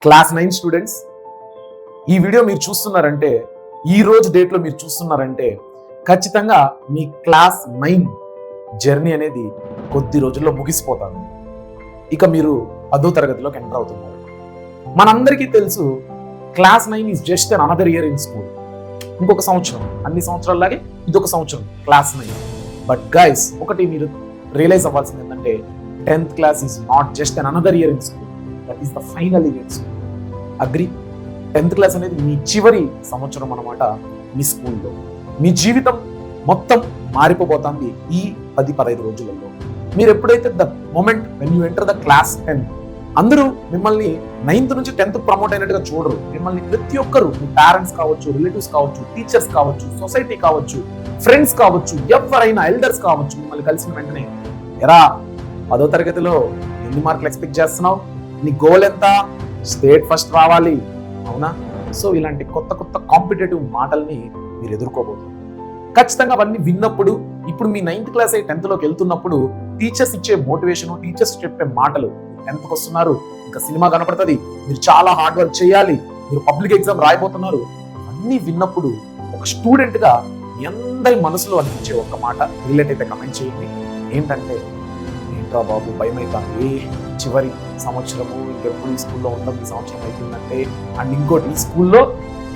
Class 9 students, ఈ video మీరు చూస్తున్నారంటే, ఈ రోజు డేట్లో మీరు చూస్తున్నారంటే ఖచ్చితంగా మీ క్లాస్ 9 జర్నీ అనేది కొద్ది రోజుల్లో ముగిసిపోతాను. ఇక మీరు 10వ తరగతిలోకి ఎంటర్ అవుతున్నారు. మనందరికీ తెలుసు, class 9 is just an another year in school. ఇంకొక సంవత్సరం, అన్ని సంవత్సరాల్లాగే ఇదొక సంవత్సరం క్లాస్ 9. బట్ గైస్, ఒకటి మీరు రియలైజ్ అవ్వాల్సింది ఏంటంటే 10th class is not just an another year in school, that is the final year in school. Agri? 10th class అనేది మీ చివరి సంవత్సరం అన్నమాట మీ స్కూల్లో. మీ జీవితం మొత్తం మారిపోబోతుంది ఈ 10-15 రోజులలో. మీరు ఎప్పుడైతే the moment when you enter the class 10, అందరూ మిమ్మల్ని 9th నుంచి 10th ప్రమోట్ అయినట్టుగా చూడరు. మిమ్మల్ని ప్రతి ఒక్కరు, మీ పేరెంట్స్ కావచ్చు, రిలేటివ్స్ కావచ్చు, టీచర్స్ కావచ్చు, సొసైటీ కావచ్చు, ఫ్రెండ్స్ కావచ్చు, ఎవరైనా ఎల్డర్స్ కావచ్చు, మిమ్మల్ని కలిసిన వెంటనే ఎరా 10వ తరగతిలో ఎన్ని మార్కులు ఎక్స్పెక్ట్ చేస్తున్నావు, నీ గోల్ ఎంత, స్టేట్ ఫస్ట్ రావాలి, అవునా? సో ఇలాంటి కొత్త కొత్త కాంపిటేటివ్ మాటల్ని మీరు ఎదుర్కోబోతున్నారు. ఖచ్చితంగా అవన్నీ విన్నప్పుడు, ఇప్పుడు మీ 9th క్లాస్ అయ్యి 10th లోకి వెళ్తున్నప్పుడు టీచర్స్ ఇచ్చే మోటివేషన్, టీచర్స్ చెప్పే మాటలు, 10th కి వస్తున్నారు, ఇంకా సినిమా కనపడుతుంది, మీరు చాలా హార్డ్ వర్క్ చేయాలి, మీరు పబ్లిక్ ఎగ్జామ్ రాయబోతున్నారు, అన్నీ విన్నప్పుడు ఒక స్టూడెంట్ గా మీ అందరి మనసులో అనిపించే ఒక మాట రిలేట్ అయితే కమెంట్ చేయండి. ఏంటంటే, ఏంట్రా బాబు భయం అవుతుంది, చివరి సంవత్సరము, ఇంకెప్పుడు ఈ స్కూల్లో ఉండడం, ఈ సంవత్సరం అయిపోయిందంటే. అండ్ ఇంకోటి, ఈ స్కూల్లో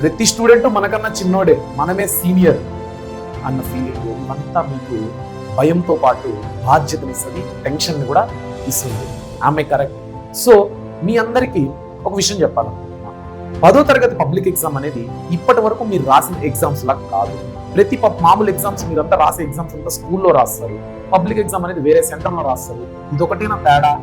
ప్రతి స్టూడెంట్ మనకన్నా చిన్నోడే, మనమే సీనియర్ అన్న ఫీలింగ్, ఇవంతా మీకు భయంతో పాటు బాధ్యతనిస్తుంది, టెన్షన్ కూడా ఇస్తుంది. ఆమె కరెక్ట్. సో మీ అందరికీ ఒక విషయం చెప్పాలనుకుంటున్నాను. 10వ తరగతి పబ్లిక్ ఎగ్జామ్ అనేది ఇప్పటి వరకు మీరు రాసిన ఎగ్జామ్స్ లా కాదు. ప్రతి మామూలు ఎగ్జామ్స్ మీరంతా రాసే ఎగ్జామ్స్ అంతా స్కూల్లో రాస్తారు, పబ్లిక్ ఎగ్జామ్ అనేది వేరే సెంటర్లో రాస్తారు. ఇదొకటేనా తేడా?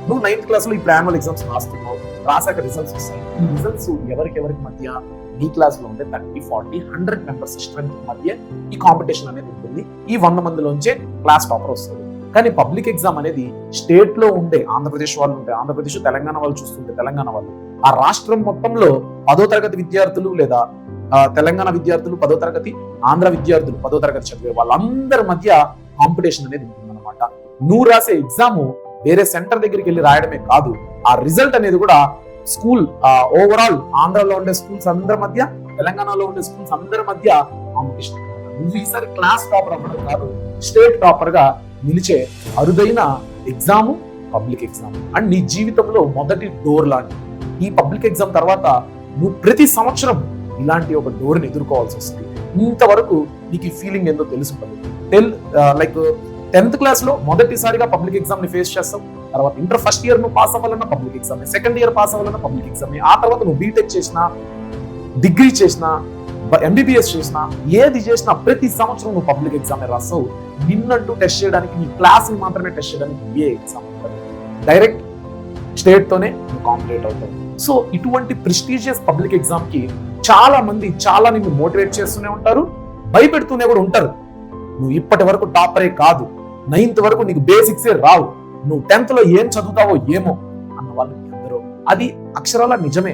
నువ్వు 9th క్లాస్ లో ఇప్పుడు యాన్యువల్ ఎగ్జామ్స్ రాస్తున్నావు, రాసాక రిజల్ట్స్ వస్తాయి. ఈ రిజల్ట్స్ ఎవరికి మధ్య, మీ క్లాస్ లో ఉంటే 30, 40, 100 మెంబర్స్ స్ట్రెంత్ మధ్య ఈ కాంపిటీషన్ అనేది ఉంటుంది. ఈ 100 మందిలోంచే క్లాస్ టాపర్ వస్తుంది. కానీ పబ్లిక్ ఎగ్జామ్ అనేది స్టేట్ లో ఉండే ఆంధ్రప్రదేశ్ వాళ్ళు ఉంటే ఆంధ్రప్రదేశ్, తెలంగాణ వాళ్ళు చూస్తుంటే తెలంగాణ వాళ్ళు, ఆ రాష్ట్రం మొత్తంలో 10వ తరగతి విద్యార్థులు లేదా తెలంగాణ విద్యార్థులు 10వ తరగతి, ఆంధ్ర విద్యార్థులు 10వ తరగతి చదివే వాళ్ళందరి మధ్య కాంపిటీషన్ అనేది ఉంటుందన్నమాట. నువ్వు రాసే ఎగ్జామ్ వేరే సెంటర్ దగ్గరికి వెళ్ళి రాయడమే కాదు, ఆ రిజల్ట్ అనేది కూడా స్కూల్ ఓవరాల్ ఆంధ్రాలో ఉండే స్కూల్స్ అందరి మధ్య, తెలంగాణలో ఉండే స్కూల్స్ అందరి మధ్య కాంపిటీషన్. నువ్వు ఈసారి క్లాస్ టాపర్ అవ్వడం కాదు, స్టేట్ టాపర్ గా నిలిచే అరుదైన ఎగ్జామ్ పబ్లిక్ ఎగ్జామ్. అండ్ నీ జీవితంలో మొదటి డోర్ లాంటి ఈ పబ్లిక్ ఎగ్జామ్ తర్వాత నువ్వు ప్రతి సంవత్సరం ఇలాంటి ఒక డోర్ని ఎదుర్కోవాల్సి వస్తుంది. ఇంతవరకు నీకు ఈ ఫీలింగ్ ఏందో తెలుసుంటుంది. లైక్ 10th క్లాస్ లో మొదటిసారిగా పబ్లిక్ ఎగ్జామ్ ని ఫేస్ చేస్తావు. తర్వాత ఇంటర్ ఫస్ట్ ఇయర్ నువ్వు పాస్ అవ్వాలన్నా public exam, second year pass అవ్వాలన్నా పబ్లిక్ ఎగ్జామ్, ఆ తర్వాత నువ్వు బీటెక్ చేసినా, డిగ్రీ చేసినా, ఎంబీబీఎస్ చేసినా, ఏది చేసినా ప్రతి సంవత్సరం నువ్వు పబ్లిక్ ఎగ్జామ్ రాస్తావు. నిన్నంటూ టెస్ట్ చేయడానికి, నీ క్లాస్ ని మాత్రమే టెస్ట్ చేయడానికి ఏ ఎగ్జామ్ ఉంటుంది, డైరెక్ట్ స్టేట్ తోనే నువ్వు కాంపిటేట్ అవుతావు. సో ఇటువంటి ప్రెస్టీజియస్ పబ్లిక్ ఎగ్జామ్ కి చాలా మంది చాలా నిన్ను మోటివేట్ చేస్తూనే ఉంటారు, భయపెడుతూనే కూడా ఉంటారు. నువ్వు ఇప్పటి వరకు టాపరే కాదు, 9th వరకు నీకు బేసిక్సే రావు, నువ్వు 10th లో ఏం చదువుతావో ఏమో అన్న వాళ్ళు అందరూ, అది అక్షరాల నిజమే.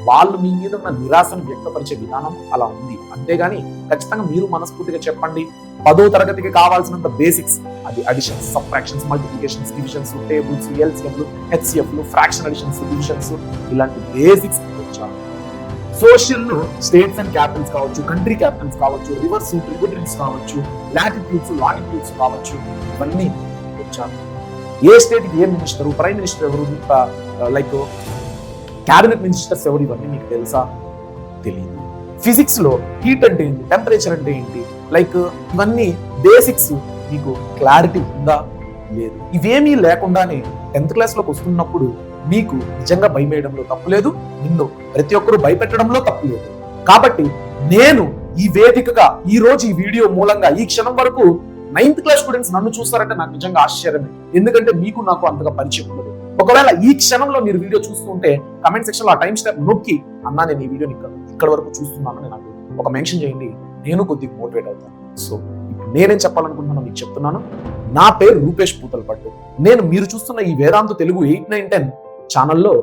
వాళ్ళు మీ మీద ఉన్న నిరాశను వ్యక్తపరిచే విధానం అలా ఉంది. అంతేగాని ఖచ్చితంగా మీరు మనస్ఫూర్తిగా చెప్పండి, 10వ తరగతికి కావాల్సినంత బేసిక్స్, అది additions, subtractions, multiplications, divisions, tables, ఎల్సిఎంలు, హెచ్సిఎఫ్లు, ఫ్రాక్షన్ అడిషన్స్, డివిజన్స్, ఇలాంటి బేసిక్స్ వచ్చారు. సోషల్ స్టేట్స్ అండ్ క్యాపిటల్స్ కావచ్చు, కంట్రీ క్యాపిటల్స్ కావచ్చు, రివర్స్ ట్రిబ్యూటరీస్ కావచ్చు, లాటిట్యూడ్స్, లాంగిట్యూడ్స్ కావచ్చు, ఇవన్నీ వచ్చారు. ఏ స్టేట్ కి ఏ మినిస్టర్, ప్రైమ్ మినిస్టర్ ఎవరు, లైక్ క్యాబినెట్ మినిస్టర్స్ ఎవరు, ఇవన్నీ మీకు తెలుసా? తెలియదు. ఫిజిక్స్ లో హీట్ అంటే ఏంటి, టెంపరేచర్ అంటే ఏంటి, లైక్ ఇవన్నీ బేసిక్స్ మీకు క్లారిటీ ఉందా? లేదు. ఇవేమీ లేకుండానే 10th క్లాస్ లోకి వస్తున్నప్పుడు మీకు నిజంగా భయం వేయడంలో తప్పు లేదు, నిన్ను ప్రతి ఒక్కరూ భయపెట్టడంలో తప్పు లేదు. కాబట్టి నేను ఈ వేదికగా ఈ రోజు ఈ వీడియో మూలంగా ఈ క్షణం వరకు 9th క్లాస్ స్టూడెంట్స్ నన్ను చూస్తారంటే నాకు నిజంగా ఆశ్చర్యమే. ఎందుకంటే మీకు నాకు అంతగా పరిచయం ఉండదు. ఒకవేళ ఈ క్షణంలో మీరు వీడియో చూస్తుంటే కమెంట్ సెక్షన్ లో ఆ టైం స్టాంప్ నొక్కి, అన్నా నేను ఈ వీడియోని ఇక్కడ వరకు చూస్తున్నానని నాకు ఒక మెన్షన్ చేయండి, నేను కొద్దిగా మోటివేట్ అవుతాను. సో ఇప్పుడు నేనేం చెప్పాలనుకుంటున్నాను మీకు చెప్తున్నాను. నా పేరు రూపేష్ పూతలపట్టు. నేను మీరు చూస్తున్న ఈ వేదాంత తెలుగు 8, 9, 10 ఛానల్లో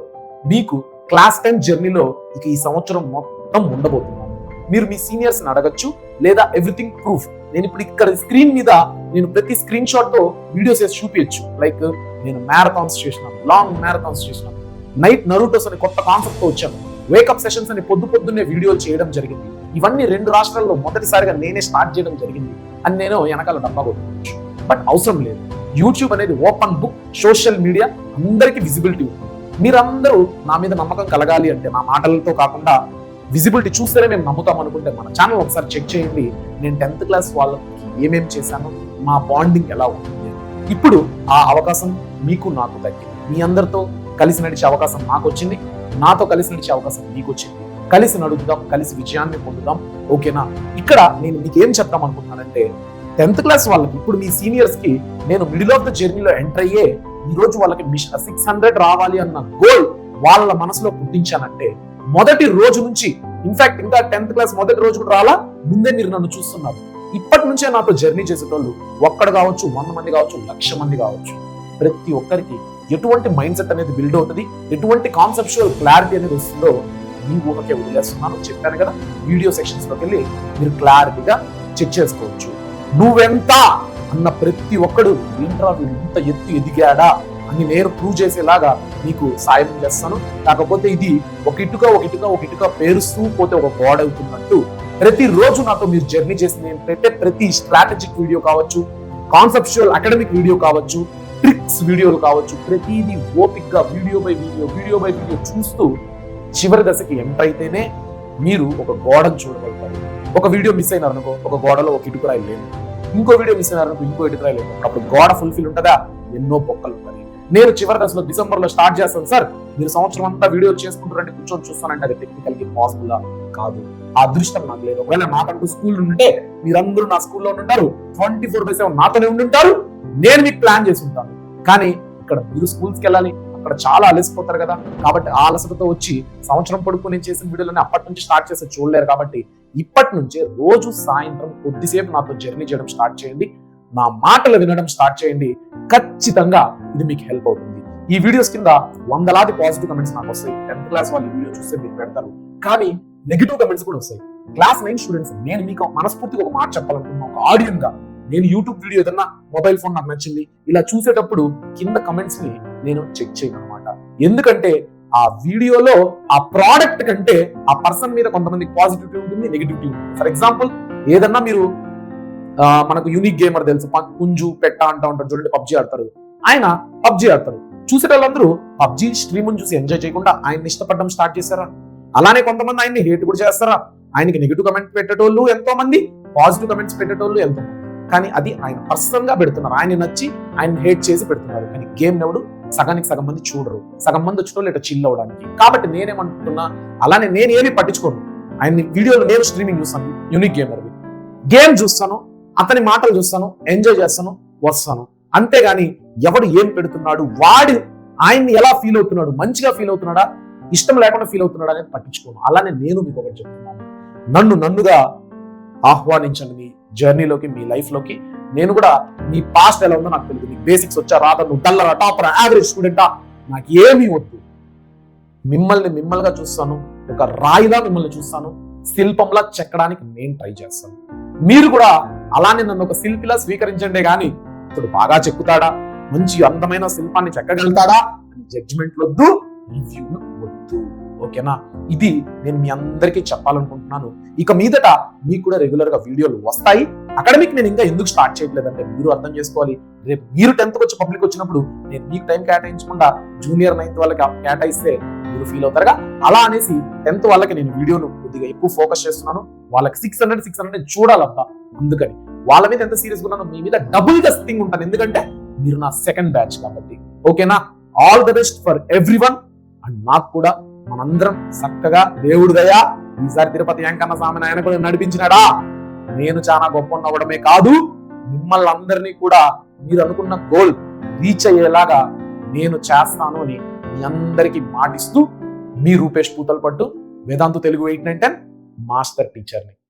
మీకు క్లాస్ 10 జర్నీలో ఇక ఈ సంవత్సరం మొత్తం ఉండబోతున్నాను. మీరు మీ సీనియర్స్ ని అడగచ్చు, లేదా ఎవ్రీథింగ్ ప్రూఫ్ నేను ఇప్పుడు ఇక్కడ స్క్రీన్ మీద నేను ప్రతి స్క్రీన్ షాట్ తో వీడియోస్ వేసి చూపించచ్చు. లైక్ నేను మ్యారథాన్స్ చేసినాను, లాంగ్ మ్యారథాన్స్ చేసినాను, నైట్ నరూటోస్ అని కొత్త కాన్సెప్ట్ తో వచ్చాను. వేకప్ సెషన్స్ అని పొద్దున్నే వీడియోలు చేయడం జరిగింది. ఇవన్నీ 2 రాష్ట్రాల్లో మొదటిసారిగా నేనే స్టార్ట్ చేయడం జరిగింది అని నేను వెనకాల డబ్బా కొట్టుకోవచ్చు. బట్ అవసరం లేదు. యూట్యూబ్ అనేది ఓపెన్ బుక్, సోషల్ మీడియా, అందరికీ విజిబిలిటీ ఉంది. మీరందరూ నా మీద నమ్మకం కలగాలి అంటే నా మాటలతో కాకుండా విజిబిలిటీ చూస్తేనే మేము నమ్ముతాం అనుకుంటే మన ఛానల్ ఒకసారి చెక్ చేయండి. నేను 10th క్లాస్ వాళ్ళకి ఏమేమి చేశాను, మా బాండింగ్ ఎలా ఉంటుంది. ఇప్పుడు ఆ అవకాశం మీకు నాకు దక్కింది. మీ అందరితో కలిసి నడిచే అవకాశం నాకు వచ్చింది, నాతో కలిసి నడిచే అవకాశం మీకు వచ్చింది. కలిసి నడుద్దాం, కలిసి విజయాన్ని పొందుదాం. ఓకేనా? ఇక్కడ నేను మీకు ఏం చెప్తాం అనుకుంటున్నానంటే 10th క్లాస్ వాళ్ళకి, ఇప్పుడు మీ సీనియర్స్ కి నేను మిడిల్ ఆఫ్ ద జర్నీలో ఎంటర్ అయ్యే ఈ రోజు వాళ్ళకి 600 రావాలి అన్న గోల్ వాళ్ళ మనసులో పుట్టించానంటే మొదటి రోజు నుంచి, ఇన్ఫాక్ట్ ఇంకా 10th క్లాస్ మొదటి రోజు కూడా రాలా, ముందే మీరు నన్ను చూస్తున్నారు. ఇప్పటి నుంచే నాతో జర్నీ చేసేటోళ్ళు ఒక్కడు కావచ్చు, 100 మంది కావచ్చు, 1,00,000 మంది కావచ్చు, ప్రతి ఒక్కరికి ఎటువంటి మైండ్ సెట్ అనేది బిల్డ్ అవుతుంది, ఎటువంటి కాన్సెప్చువల్ క్లారిటీ అనేది వస్తుందో మీ ఊహకే వదిలేస్తున్నాను. చెప్పాను కదా, వీడియో సెక్షన్స్ లోకి వెళ్ళి మీరు క్లారిటీగా చెక్ చేసుకోవచ్చు. నువ్వెంత అన్న ప్రతి ఒక్కడు ఏంట్రా వీడు ఇంత ఎత్తు ఎదిగాడా అని నేను ప్రూవ్ చేసేలాగా మీకు సాయం చేస్తాను. కాకపోతే ఇది ఒక ఇటుక పేరుస్తూ పోతే ఒక గోడ అవుతున్నట్టు ప్రతిరోజు నాతో మీరు జర్నీ చేసి నేను పెట్టే ప్రతి స్ట్రాటజిక్ వీడియో కావచ్చు, కాన్సెప్చువల్ అకాడమిక్ వీడియో కావచ్చు, ట్రిక్స్ వీడియోలు కావచ్చు, ప్రతిదీ ఓపిక్గా వీడియో బై వీడియో చూస్తూ చివరి దశకి ఎంటర్ అయితేనే మీరు ఒక గోడను చూడగలుగుతారు. ఒక వీడియో మిస్ అయినారనుకో, ఒక గోడలో ఒక ఇటుకురాయి లేదు, ఇంకో వీడియో మిస్ అయినారనుకో ఇంకో ఇటుకురాయి లేదు, అప్పుడు గోడ ఫుల్ఫిల్ ఉంటుందా? ఎన్నో పొక్కలు ఉంటాయి. నేను చివరి దశలో డిసెంబర్లో స్టార్ట్ చేస్తాను సార్, మీరు సంవత్సరం అంతా వీడియోలు చేసుకుంటారంటే కూర్చొని చూస్తానంటే అది టెక్నికల్గా పాసిబుల్ కాదు. ఆ అదృష్టం నాకు లేదు. ఒకవేళ నాకంటూ స్కూల్ ఉంటే మీరందరూ నా స్కూల్లో ఉంటారు, 24/7 నాతోనే ఉండుంటారు, నేను మీకు ప్లాన్ చేసి ఉంటాను. కానీ ఇక్కడ మీరు స్కూల్స్కి వెళ్ళాలి, అక్కడ చాలా అలసిపోతారు కదా. కాబట్టి ఆ అలసటతో వచ్చి సంవత్సరం పొడుపు నేను చేసిన వీడియోలని అప్పటి నుంచి స్టార్ట్ చేసి చూడలేరు. కాబట్టి ఇప్పటి నుంచే రోజు సాయంత్రం కొద్దిసేపు నాతో జర్నీ చేయడం స్టార్ట్ చేయండి, నా మాటలు వినడం స్టార్ట్ చేయండి. ఖచ్చితంగా ఇది మీకు హెల్ప్ అవుతుంది. ఈ వీడియోస్ కింద వందలాది పాజిటివ్ కమెంట్స్ నాకు వస్తాయి. 10th క్లాస్ వాళ్ళు వీడియో చూస్తే మీరు పెడతారు, కానీ నెగిటివ్ కమెంట్స్ కూడా వస్తాయి. క్లాస్ 9 స్టూడెంట్స్, నేను మీకు మనస్ఫూర్తిగా ఒక మాట చెప్పాలనుకున్నా, ఒక ఆడియన్స్ గా నేను యూట్యూబ్ వీడియో ఏదన్నా మొబైల్ ఫోన్ నాకు నచ్చింది ఇలా చూసేటప్పుడు కింద కమెంట్స్ ని నేను చెక్ చేయను అనమాట. ఎందుకంటే ఆ వీడియోలో ఆ ప్రోడక్ట్ కంటే ఆ పర్సన్ మీద కొంతమందికి పాజిటివిటీ ఉంటుంది, నెగిటివిటీ ఉంటుంది. ఫర్ ఎగ్జాంపుల్ ఏదన్నా మీరు మనకు యూనిక్ గేమర్ తెలుసు, పుంజు పెట్ట అంటూ ఉంటారు చూడండి, పబ్జీ ఆడతారు. ఆయన పబ్జీ ఆడతారు, చూసేటోళ్ళందరూ పబ్జీ స్ట్రీమ్ చూసి ఎంజాయ్ చేయకుండా ఆయన్ని ఇష్టపడడం స్టార్ట్ చేశారా? అలానే కొంతమంది ఆయన్ని హేట్ కూడా చేస్తారా? ఆయనకి నెగిటివ్ కమెంట్ పెట్టేటోళ్ళు ఎంతో మంది, పాజిటివ్ కమెంట్స్ పెట్టేటోళ్ళు ఎంతో మంది. కానీ అది ఆయన పర్సనల్ గా పెడుతున్నారు, ఆయన నచ్చి ఆయన హేట్ చేసి పెడుతున్నారు. కానీ గేమ్ ఎవడు సగానికి సగం మంది చూడరు, సగం మంది వచ్చేటోళ్ళు ఇట్లా చిల్ అవడానికి. కాబట్టి నేనేమంటున్నా, అలానే నేను ఏమి పట్టించుకోను. ఆయన వీడియోలు నేను స్ట్రీమింగ్ చూస్తాను, యూనిక్ గేమర్వి గేమ్ చూస్తాను, అతని మాటలు చూస్తాను, ఎంజాయ్ చేస్తాను, వస్తాను. అంతేగాని ఎవడు ఏం పెడుతున్నాడు, వాడు ఆయన్ని ఎలా ఫీల్ అవుతున్నాడు, మంచిగా ఫీల్ అవుతున్నాడా, ఇష్టం లేకుండా ఫీల్ అవుతున్నాడా అనేది పట్టించుకోను. అలానే నేను మీకు ఒకటి చెప్తున్నాను, నన్నుగా ఆహ్వానించండి మీ జర్నీలోకి, మీ లైఫ్ లోకి. నేను కూడా మీ పాస్ట్ ఎలా ఉందో నాకు తెలియదు, నీకు బేసిక్స్ వచ్చా రాదా, నువ్వు డల్లరా, టాపరా, యావరేజ్ స్టూడెంటా, నాకు ఏమీ వద్దు. మిమ్మల్గా చూస్తాను, ఒక రాయిలా మిమ్మల్ని చూస్తాను, శిల్పంలా చెక్కడానికి నేను ట్రై చేస్తాను. మీరు కూడా అలానే నన్ను ఒక శిల్పిలా స్వీకరించండి. కానీ ఇప్పుడు బాగా చెక్కుతాడా, మంచి అందమైన శిల్పాన్ని చెక్కగలుగుతాడా అని జడ్జిమెంట్ వద్దు, రివ్యూలు వద్దు. ఓకేనా? ఇది నేను మీ అందరికీ చెప్పాలనుకుంటున్నాను. ఇక మీదట మీకు కూడా రెగ్యులర్ గా వీడియోలు వస్తాయి. అకాడమిక్ నేను ఇంకా ఎందుకు స్టార్ట్ చేయట్లేదంటే మీరు అర్థం చేసుకోవాలి, రేపు మీరు 10th వచ్చి పబ్లిక్ వచ్చినప్పుడు నేను మీకు టైం కేటాయించకుండా జూనియర్ 9th వాళ్ళకి కేటాయిస్తే మీరు ఫీల్ అవుతారుగా. అలా అనేసి 10th వాళ్ళకి నేను వీడియోను కొద్దిగా ఎక్కువ ఫోకస్ చేస్తున్నాను. వాళ్ళకి 600 చూడాలబ్బా, అందుకని వాళ్ళ మీద ఎంత సీరియస్గా ఉన్నాను, మీ మీద డబుల్ గా థింగ్ ఉంటాను. ఎందుకంటే మీరు నా సెకండ్ బ్యాచ్ కాబట్టి. ఓకేనా? All the best for everyone. And నాకు కూడా మనందరం చక్కగా దేవుడు దయ ఈసారి తిరుపతి వెంకన్న స్వామిని ఆయన కూడా నడిపించినాడా, నేను చాలా గొప్ప అవ్వడమే కాదు, మిమ్మల్ని అందరినీ కూడా మీరు అనుకున్న గోల్ రీచ్ అయ్యేలాగా నేను చేస్తాను అని మీ అందరికీ మాటిస్తూ, మీ రూపేష్ పూతలపట్టు, వేదాంతు తెలుగు 8, 9, 10 మాస్టర్ టీచర్ని.